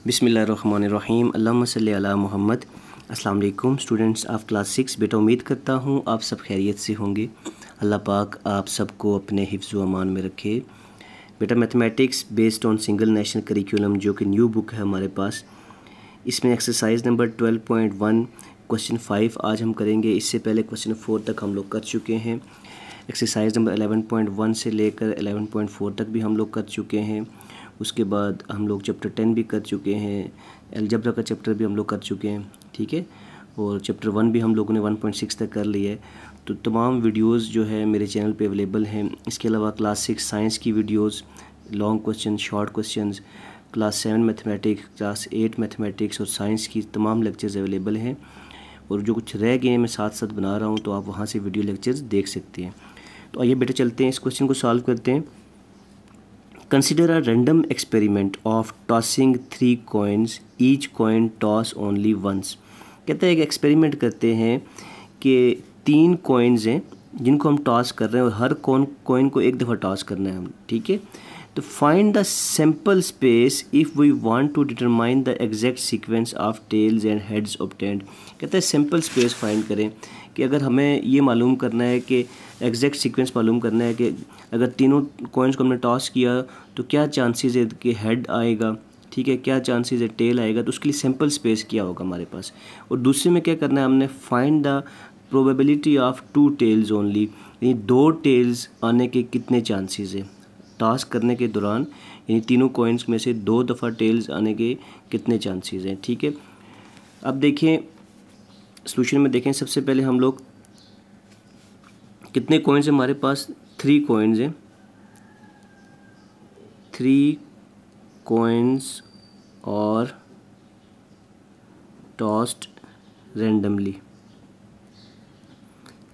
बिस्मिल्लाहिर्रहमानिर्रहीम अल्लाहुम्मा सल्ली अला मुहम्मद। अस्सलाम वालेकुम स्टूडेंट्स ऑफ क्लास 6। बेटा उम्मीद करता हूँ आप सब खैरियत से होंगे। अल्लाह पाक आप सबको अपने हिफ्ज़ व अमान में रखे। बेटा mathematics based on single national curriculum जो कि न्यू बुक है हमारे पास, इसमें एक्सरसाइज नंबर 12.1 क्वेश्चन 5 आज हम करेंगे। इससे पहले क्वेश्चन 4 तक हम लोग कर चुके हैं। एक्सरसाइज नंबर 11.1 से लेकर 11.4 तक भी हम लोग कर चुके हैं। उसके बाद हम लोग चैप्टर 10 भी कर चुके हैं, अलजेब्रा का चैप्टर भी हम लोग कर चुके हैं, ठीक है। और चैप्टर 1 भी हम लोगों ने 1.6 तक कर लिया है। तो तमाम वीडियोस जो है मेरे चैनल पे अवेलेबल हैं। इसके अलावा क्लास 6 साइंस की videos, long question, short questions, class 7 mathematics, class 8 mathematics और साइंस की तमाम लेक्चर्स अवेलेबल हैं। और जो कुछ रह गए हैं मैं साथ साथ बना रहा हूँ, तो आप वहाँ से वीडियो लेक्चर्स देख सकते हैं। तो आइए बेटा चलते हैं, इस क्वेश्चन को सॉल्व करते हैं। Consider a random experiment of tossing 3 coins, each coin toss only once. कहते हैं एक एक्सपेरिमेंट करते हैं कि 3 कॉइन्स हैं जिनको हम टॉस कर रहे हैं और हर कॉइन को एक दफ़ा टॉस करना है हम, ठीक है। तो find the sample space if we want to determine the exact sequence of tails and heads obtained. कहते हैं सैम्पल स्पेस फाइंड करें कि अगर हमें ये मालूम करना है कि एग्जैक्ट सीक्वेंस मालूम करना है कि अगर तीनों कॉइन्स को हमने टॉस किया तो क्या चांसेस है कि हेड आएगा, ठीक है, क्या चांसेस है टेल आएगा। तो उसके लिए सैम्पल स्पेस क्या होगा हमारे पास। और दूसरे में क्या करना है हमने, find the probability of 2 tails only, यानी 2 टेल्स आने के कितने चांसेस है टास्क करने के दौरान, यानी तीनों कॉइन्स में से 2 दफ़ा टेल्स आने के कितने चांसेस हैं, ठीक है। अब देखें सोल्यूशन में, देखें सबसे पहले हम लोग कितने कॉइन्स हैं हमारे पास, 3 कॉइन्स हैं। 3 कॉइन्स और टॉस्ड रेंडमली,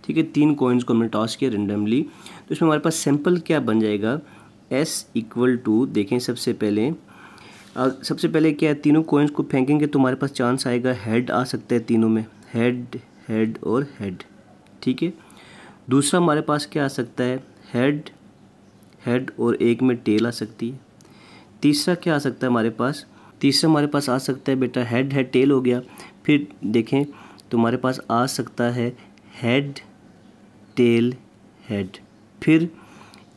ठीक है। 3 कॉइन्स को हमने टॉस किया रेंडमली, तो इसमें हमारे पास सैंपल क्या बन जाएगा, S इक्वल टू, देखें सबसे पहले क्या है, तीनों कॉइन्स को फेंकेंगे तो हमारे पास चांस आएगा हेड आ सकता है तीनों में, हेड हेड और हेड, ठीक है। दूसरा हमारे पास क्या आ सकता है, हेड हेड और एक में टेल आ सकती है। तीसरा क्या आ सकता है हमारे पास, तीसरा हमारे पास आ सकता है बेटा हेड हेड टेल हो गया। फिर देखें तो हमारे पास आ सकता है हेड टेल हेड। फिर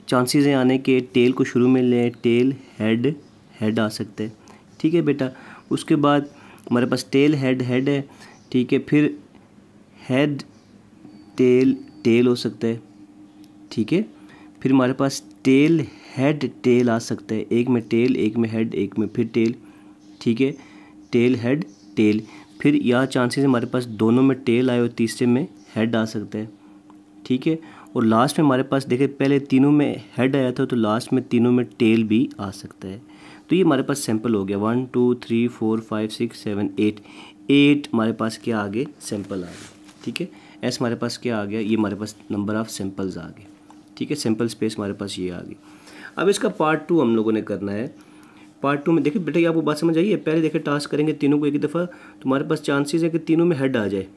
चांसेस हैं आने के, टेल को शुरू में लें, टेल हेड हेड आ सकता है, ठीक है बेटा। उसके बाद हमारे पास टेल हेड हेड है, ठीक है। फिर हेड टेल टेल हो सकता है, ठीक है। फिर हमारे पास टेल हेड टेल आ सकता है, एक में टेल, एक में हेड, एक में फिर टेल, ठीक है, टेल हेड टेल। फिर यहाँ चांसेस हमारे पास दोनों में टेल आए और तीसरे में हेड आ सकता है, ठीक है। और लास्ट में हमारे पास देखें पहले तीनों में हेड आया था तो लास्ट में तीनों में टेल भी आ सकता है। तो ये हमारे पास सैंपल हो गया, 1 2 3 4 5 6 7 8 हमारे पास क्या आ गए, सैंपल आ गए, ठीक है। ऐसे हमारे पास क्या आ गया, ये हमारे पास नंबर ऑफ सैंपल्स आ गए, ठीक है। सैंपल स्पेस हमारे पास ये आ गई। अब इसका पार्ट 2 हम लोगों ने करना है। पार्ट 2 में देखिए बेटा, ये आपको बात समझ आइए। पहले देखिए टास्क करेंगे तीनों को एक ही दफ़ा, तो हमारे पास चांसेस है कि तीनों में हेड आ जाए,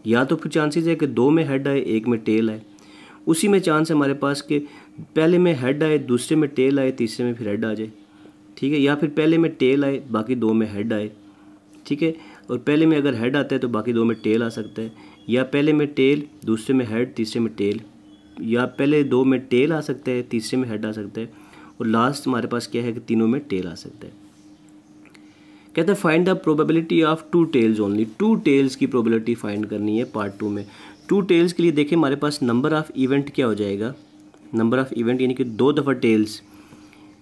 या तो फिर चांसेस है कि 2 में हेड आए, एक में टेल आए। उसी में चांस है हमारे पास कि पहले में हेड आए, दूसरे में टेल आए, तीसरे में फिर हेड आ जाए, ठीक है। या फिर पहले में टेल आए, बाकी 2 में हेड आए, ठीक है। और पहले में अगर हेड आता है तो बाकी 2 में टेल आ सकता है, या पहले में टेल, दूसरे में हेड, तीसरे में टेल, या पहले 2 में टेल आ सकता है, तीसरे में हेड आ सकता है, और लास्ट हमारे पास क्या है कि तीनों में टेल आ सकता है। कहते हैं find the probability of 2 tails only. 2 tails की प्रोबेबिलिटी फाइंड करनी है पार्ट 2 में। 2 टेल्स के लिए देखें हमारे पास नंबर ऑफ़ इवेंट क्या हो जाएगा, नंबर ऑफ़ इवेंट यानी कि 2 दफ़ा टेल्स।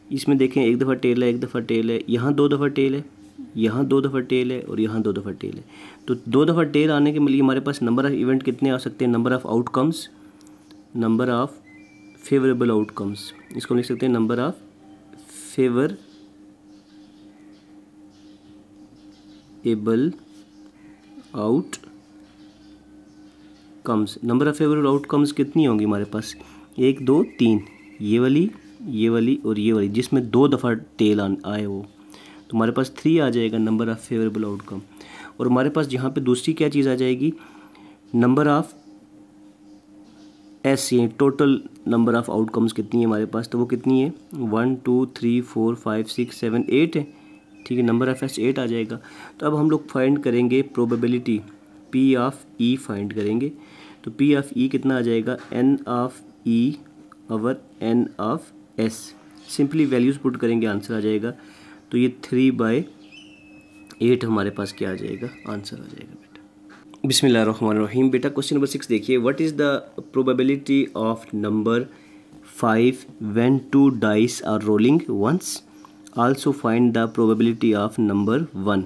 इसमें देखें एक दफ़ा टेल है, एक दफ़ा टेल है, यहाँ 2 दफ़ा टेल है, यहाँ 2 दफ़ा टेल है, और यहाँ 2 दफ़ा टेल है। तो 2 दफ़ा टेल आने के लिए हमारे पास नंबर ऑफ़ इवेंट कितने आ सकते हैं, number of outcomes, number of favourable outcomes, इसको लिख सकते हैं number of favourable outcomes. Number of favourable outcomes कितनी होंगी हमारे पास, 1 2 3, ये वाली और ये वाली, जिसमें 2 दफ़ा टेल आए वो, तो हमारे पास 3 आ जाएगा नंबर ऑफ़ फेवरेबल आउटकम। और हमारे पास यहाँ पे दूसरी क्या चीज़ आ जाएगी, नंबर ऑफ़ एस, ये टोटल नंबर ऑफ़ आउटकम्स कितनी है हमारे पास, तो वो कितनी है 1 2 3 4 5 6 7 8 है, ठीक है, नंबर ऑफ एस 8 आ जाएगा। तो अब हम लोग फाइंड करेंगे probability P of E find करेंगे। तो पी ऑफ ई कितना आ जाएगा, N of E over N of S. Simply values put करेंगे, आंसर आ जाएगा। तो ये 3/8 हमारे पास क्या आ जाएगा, आंसर आ जाएगा बेटा। बिस्मिल्लाहिर्रहमानिर्रहीम। बेटा क्वेश्चन नंबर 6 देखिए, what is the probability of number 5 when 2 dice are rolling once, also find the probability of number 1।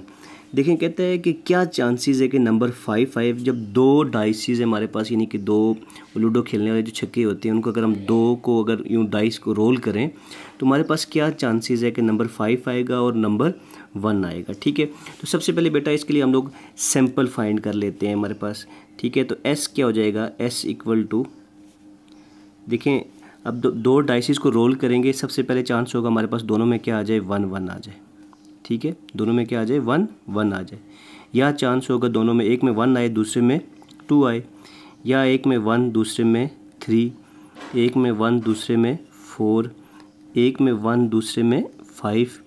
देखें, कहते हैं कि क्या चांसेस है कि नंबर 5 जब 2 डाइसिस है हमारे पास, यानी कि 2 लूडो खेलने वाले जो छक्के होते हैं उनको अगर हम 2 को अगर यूँ डाइस को रोल करें तो हमारे पास क्या चांसेस है कि नंबर 5 आएगा और नंबर 1 आएगा। ठीक है, तो सबसे पहले बेटा इसके लिए हम लोग सैम्पल फाइंड कर लेते हैं हमारे पास। ठीक है, तो एस क्या हो जाएगा, एस इक्वल टू, देखें अब 2 डाइसिस को रोल करेंगे, सबसे पहले चांस होगा हमारे पास दोनों में क्या आ जाए, 1 आ जाए। ठीक है, दोनों में क्या आ जाए, 1 आ जाए। या चांस होगा दोनों में, एक में 1 आए दूसरे में 2 आए, या एक में 1 दूसरे में 3, एक में 1 दूसरे में 4, एक में 1 दूसरे में 5,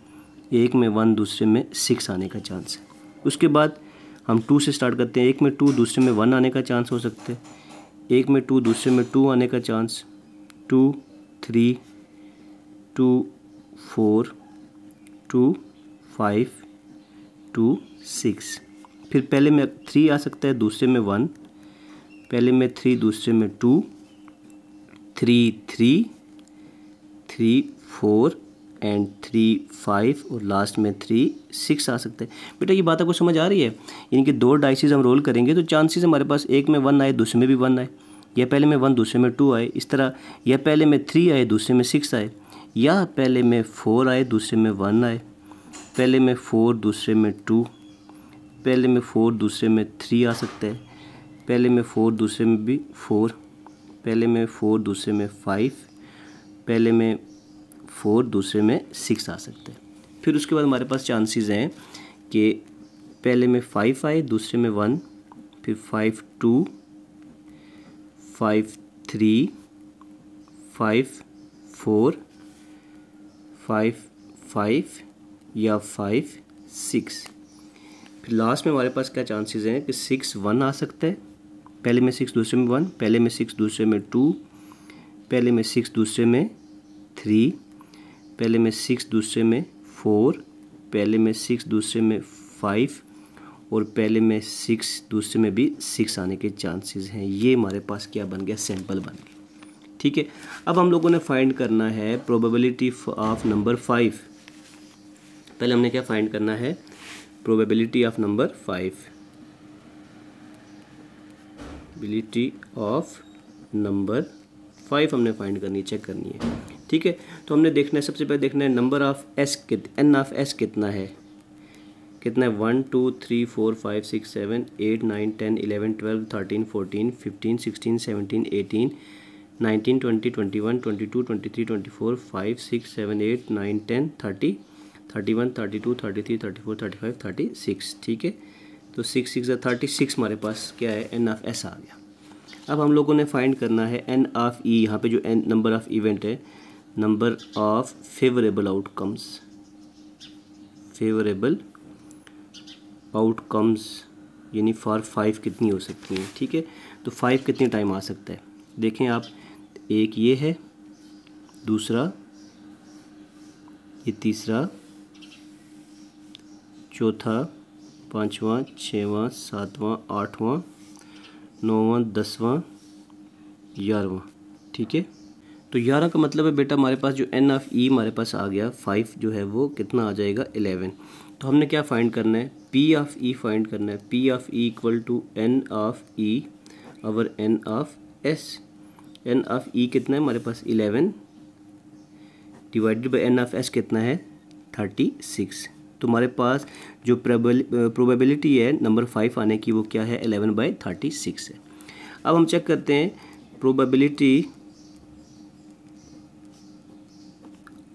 एक में 1 दूसरे में 6 आने का चांस है। उसके बाद हम 2 से स्टार्ट करते हैं। एक में 2 दूसरे में 1 आने का चांस हो सकता है, एक में 2 दूसरे में 2 आने का चांस, 2, 3, 2, 4, 2, 5, 2, 6। फिर पहले में 3 आ सकता है, दूसरे में 1, पहले में 3 दूसरे में 2, 3, 3, 3, 4 एंड 3, 5 और लास्ट में 3, 6 आ सकता है। बेटा ये बात आपको समझ आ रही है, यानी कि 2 डाइसिस हम रोल करेंगे तो चांसेस हमारे पास एक में 1 आए दूसरे में भी 1 आए, या पहले में 1 दूसरे में 2 आए, इस तरह, या पहले में 3 आए दूसरे में 6 आए, या पहले में 4 आए दूसरे में 1 आए, पहले में 4 दूसरे में 2, पहले में 4 दूसरे में 3 आ सकता है, पहले में 4 दूसरे में भी 4, पहले में 4 दूसरे में 5, पहले में 4 दूसरे में 6 आ सकता है। फिर उसके बाद हमारे पास चांसेस हैं कि पहले में 5 आए दूसरे में 1, फिर 5, 2, 5, 3, 5, 4, 5, 5 या 5, 6। फिर लास्ट में हमारे पास क्या चांसेस हैं कि 6, 1 आ सकता है, पहले में 6 दूसरे में 1, पहले में 6 दूसरे में 2, पहले में 6 दूसरे में 3, पहले में 6 दूसरे में 4, पहले में 6 दूसरे में 5 और पहले में 6 दूसरे में भी 6 आने के चांसेस हैं। ये हमारे पास क्या बन गया, सैंपल बन गया। ठीक है, अब हम लोगों ने फाइंड करना है प्रोबेबिलिटी ऑफ नंबर 5। पहले हमने क्या फाइंड करना है, probability of number 5, probability of number 5 हमने फाइंड करनी है, चेक करनी है। ठीक है, तो हमने देखना है, सबसे पहले देखना है number of S N of S कितना है, 1, 2, 3, 4, 5, 6, 7, 8, 9, 10, 11, 12, 13, 14, 15, 16, 17, 18, 19, 20, 21, 22, 23, 24, 5, 6, 7, 8, 9, 10, 30, 31, 32, 33, 34, 35, 36। ठीक है, तो 6, 6 36 हमारे पास क्या है, एन ऑफ एस आ गया। अब हम लोगों ने फाइंड करना है एन ऑफ ई। यहाँ पे जो एन नंबर ऑफ इवेंट है, number of favourable outcomes, favourable outcomes यानी फॉर 5 कितनी हो सकती हैं। ठीक है, तो 5 कितने टाइम आ सकता है, देखें आप, एक ये है, दूसरा ये, तीसरा, चौथा, पाँचवा, छठवां, सातवां, आठवां, नौवां, 10वां, 11वां। ठीक है, तो 11 का मतलब है बेटा हमारे पास जो एन ऑफ ई हमारे पास आ गया, 5 जो है वो कितना आ जाएगा, 11। तो हमने क्या फाइंड करना है, पी ऑफ ई फाइंड करना है। P of E equal to N of E over N of S. N of E कितना है हमारे पास, 11 divided by N of S कितना है, 36। तो हमारे पास जो प्रोबेबिलिटी है नंबर 5 आने की वो क्या है, 11/36 है। अब हम चेक करते हैं प्रोबेबिलिटी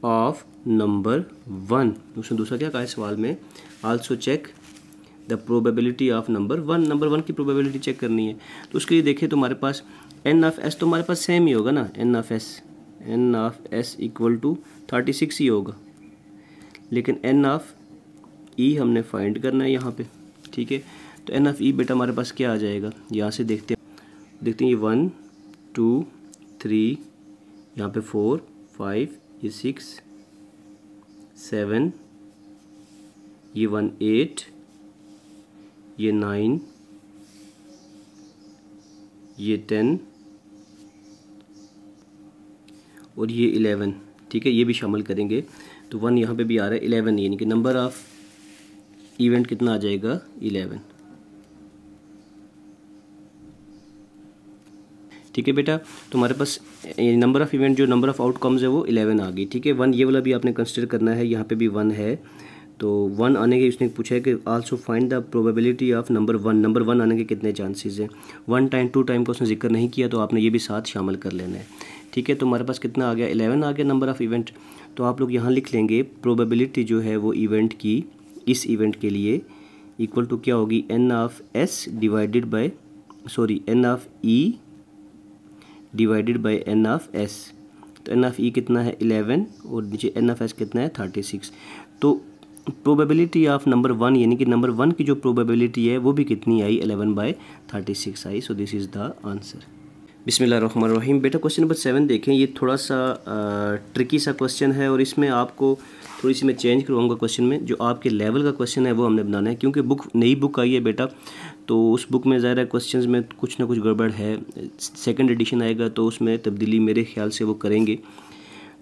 ऑफ नंबर 1। उसने दूसरा क्या कहा है सवाल में, also check the probability of number 1। Number 1 की प्रोबेबिलिटी चेक करनी है, तो उसके लिए देखें तो हमारे पास एन ऑफ एस तो हमारे पास सेम ही होगा ना, N of S equal to 36 ही होगा, लेकिन एन ऑफ ई हमने फाइंड करना है यहाँ पे, ठीक है। तो एन ऑफ ई बेटा हमारे पास क्या आ जाएगा, यहाँ से देखते हैं ये 1 2 3, यहाँ पे 4 5, ये 6 7, ये 1 8, ये 9, ये 10 और ये 11, ठीक है। ये भी शामिल करेंगे तो 1 यहाँ पे भी आ रहा है, 11 यानी कि नंबर ऑफ इवेंट कितना आ जाएगा 11, ठीक है बेटा। तो हमारे पास नंबर ऑफ़ इवेंट जो नंबर ऑफ़ आउटकम्स है वो 11 आ गई, ठीक है। 1 ये वाला भी आपने कंसिडर करना है, यहाँ पे भी 1 है तो 1 आने के उसने पूछा है कि also find the probability of number 1 आने के कितने चांसेस हैं। 1 टाइम 2 टाइम का उसने जिक्र नहीं किया तो आपने ये भी साथ शामिल कर लेना है, ठीक है। तो हमारे पास कितना आ गया 11 आ गया नंबर ऑफ़ इवेंट। तो आप लोग यहाँ लिख लेंगे प्रोबेबिलिटी जो है वो इवेंट की इस इवेंट के लिए इक्वल टू क्या होगी N of S divided by N of E divided by N of S. तो एन ऑफ ई कितना है 11 और नीचे एन ऑफ एस कितना है 36। तो प्रोबेबिलिटी ऑफ नंबर 1 यानी कि नंबर 1 की जो प्रोबेबिलिटी है वो भी कितनी आई 11/36 आई। So this is the answer. बिस्मिल्लाहिर्रहमानिर्रहीम। बेटा क्वेश्चन नंबर 7 देखें, ये थोड़ा सा ट्रिकी सा क्वेश्चन है और इसमें आपको थोड़ी सी मैं चेंज करवाऊंगा क्वेश्चन में। जो आपके लेवल का क्वेश्चन है वो हमने बनाना है क्योंकि नई बुक आई है बेटा, तो उस बुक में ज़ाहिर है क्वेश्चंस में कुछ ना कुछ गड़बड़ है। सेकंड एडिशन आएगा तो उसमें तब्दीली मेरे ख्याल से वो करेंगे।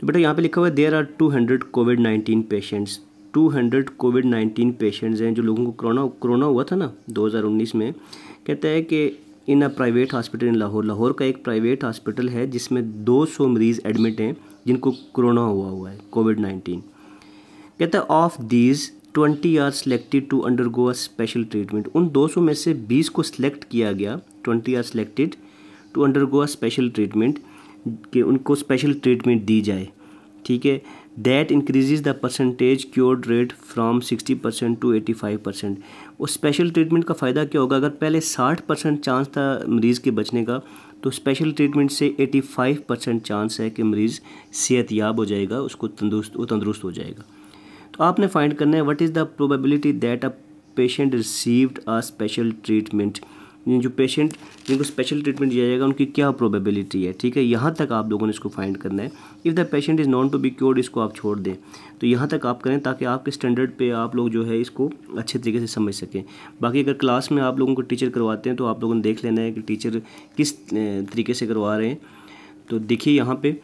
तो बेटा यहाँ पे लिखा हुआ है देयर आर 200 कोविड-19 पेशेंट्स। 200 कोविड-19 पेशेंट्स हैं जो लोगों को कोरोना हुआ था ना 2019 में। कहता है कि in a private hospital in Lahore का एक प्राइवेट हॉस्पिटल है जिसमें 200 मरीज़ एडमिट हैं जिनको कोरोना हुआ है कोविड-19। कहता है of these 20 are selected to undergo a special treatment. उन 200 में से 20 को सिलेक्ट किया गया, 20 are selected to undergo a special treatment, कि उनको स्पेशल ट्रीटमेंट दी जाए, ठीक है। That increases the percentage cured rate from 60% to 85%। उस स्पेशल ट्रीटमेंट का फ़ायदा क्या होगा, अगर पहले 60% चांस था मरीज़ के बचने का तो स्पेशल ट्रीटमेंट से 85% चांस है कि मरीज़ सेहतयाब हो जाएगा, उसको तंदुरुस्त हो जाएगा। तो आपने फाइंड करना है what is the probability that a patient received a special treatment. जो पेशेंट जिनको स्पेशल ट्रीटमेंट दिया जाएगा उनकी क्या प्रोबेबिलिटी है, ठीक है। यहाँ तक आप लोगों ने इसको फाइंड करना है। If the patient is known to be cured, इसको आप छोड़ दें। तो यहाँ तक आप करें ताकि आपके स्टैंडर्ड पे आप लोग जो है इसको अच्छे तरीके से समझ सकें। बाकी अगर क्लास में आप लोगों को टीचर करवाते हैं तो आप लोगों ने देख लेना है कि टीचर किस तरीके से करवा रहे हैं। तो देखिए यहाँ पर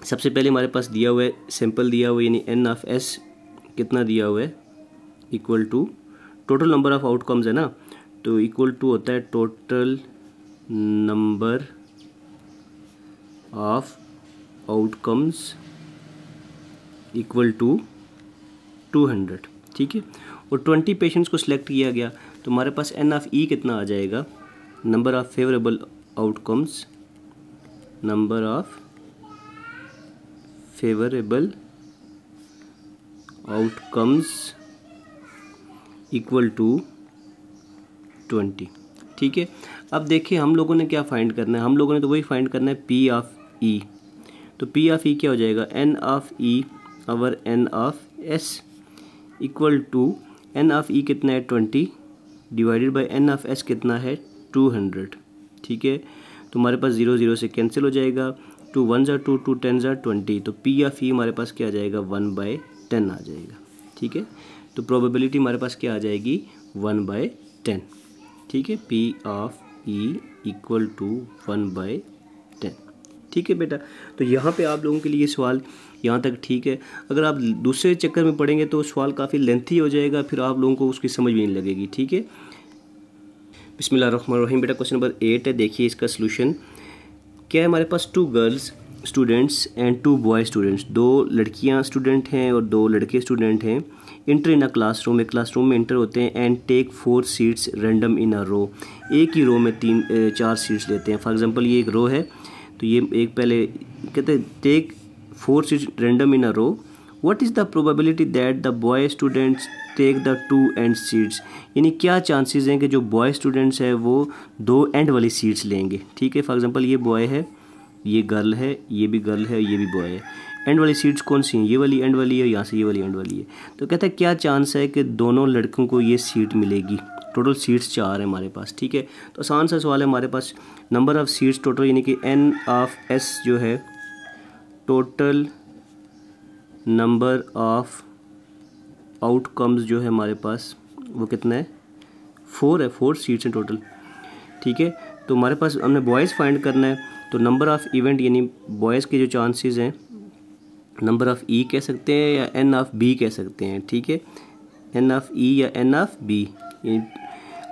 सबसे पहले हमारे पास दिया हुआ है सैम्पल दिया हुआ है, यानी एन ऑफ एस कितना दिया हुआ है equal to total number of outcomes है ना, तो इक्वल टू होता है total number of outcomes equal to 200, ठीक है। और 20 पेशेंट्स को सिलेक्ट किया गया तो हमारे पास एन ऑफ ई कितना आ जाएगा, number of favourable outcomes, number of favourable outcomes equal to 20, ठीक है। अब देखिए हम लोगों ने क्या फाइंड करना है, हम लोगों ने तो वही फाइंड करना है पी ऑफ ई। तो पी ऑफ ई क्या हो जाएगा N of E over N of S equal to N of E कितना है 20 divided by N of S कितना है 200, ठीक है। तो हमारे पास 0 0 से कैंसिल हो जाएगा, 2 1 ज़ा 2 2 10 ज़ा 20। तो पी ऑफ ई हमारे पास क्या आ जाएगा 1/10 आ जाएगा, ठीक है। तो प्रोबेबिलिटी हमारे पास क्या आ जाएगी 1/10, ठीक है। P of E equal to 1/10, ठीक है बेटा। तो यहाँ पे आप लोगों के लिए सवाल यहाँ तक ठीक है। अगर आप दूसरे चक्कर में पढ़ेंगे तो सवाल काफ़ी लेंथी हो जाएगा, फिर आप लोगों को उसकी समझ भी नहीं लगेगी, ठीक है। बिस्मिल्लाहिर्रहमानिर्रहीम। बेटा क्वेश्चन नंबर 8 है, देखिए इसका सोल्यूशन क्या है। हमारे पास 2 girls students and 2 boy students, 2 लड़कियाँ स्टूडेंट हैं और 2 लड़के स्टूडेंट हैं। इंटर इन अ क्लासरूम, एक क्लासरूम में इंटर होते हैं and take 4 seats random in a row. एक ही रो में 4 सीट्स लेते हैं। फॉर एग्जांपल ये एक रो है तो ये एक पहले कहते हैं take 4 seats random in a row, what is the probability that the boy students take the 2 end seats. यानी क्या चांसेस हैं कि जो बॉय स्टूडेंट्स हैं वो 2 एंड वाली सीट्स लेंगे, ठीक है। फॉर एग्जांपल ये बॉय है, ये गर्ल है, ये भी गर्ल है, ये भी बॉय है। एंड वाली सीट्स कौन सी हैं, ये वाली एंड वाली है, यहाँ से ये वाली एंड वाली है। तो कहता है क्या चांस है कि दोनों लड़कों को ये सीट मिलेगी। टोटल सीट्स 4 है हमारे पास, ठीक है। तो आसान सा सवाल है हमारे पास, नंबर ऑफ़ सीट्स टोटल यानी कि n ऑफ s जो है, टोटल नंबर ऑफ आउटकम्स जो है हमारे पास वो कितना है, 4 है, 4 सीट्स हैं टोटल, ठीक है। तो हमारे पास हमने बॉयज़ फाइंड करना है, तो नंबर ऑफ़ इवेंट यानी बॉयज़ के जो चांसेस हैं, नंबर ऑफ़ ई कह सकते हैं या एन ऑफ़ बी कह सकते हैं, ठीक है। एन ऑफ़ ई या एन ऑफ़ बी,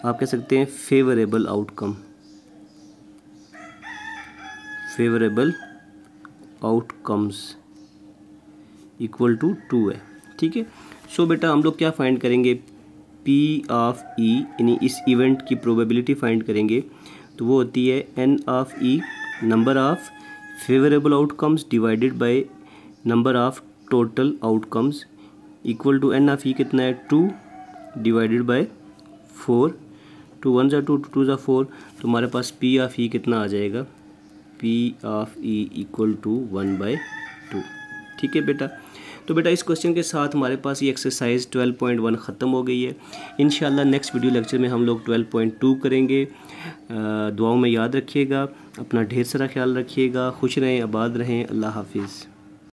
आप कह सकते हैं favourable outcome, favourable outcomes equal to 2 है, ठीक है। सो बेटा हम लोग क्या फाइंड करेंगे, पी ऑफ ई यानी इस इवेंट की प्रोबेबिलिटी फाइंड करेंगे। तो वो होती है N of E number of favourable outcomes divided by number of total outcomes equal to N of E कितना है 2 डिवाइडेड बाय 4, 2 1 ज़ा 2 2 ज़ा 4। तो हमारे पास पी ऑफ ई कितना आ जाएगा, P of E equal to 1/2, ठीक है बेटा। तो बेटा इस क्वेश्चन के साथ हमारे पास ये एक्सरसाइज 12.1 ख़त्म हो गई है। इंशाल्लाह नेक्स्ट वीडियो लेक्चर में हम लोग 12.2 करेंगे। दुआओं में याद रखिएगा, अपना ढेर सारा ख्याल रखिएगा, खुश रहें, आबाद रहें, अल्लाह हाफिज़।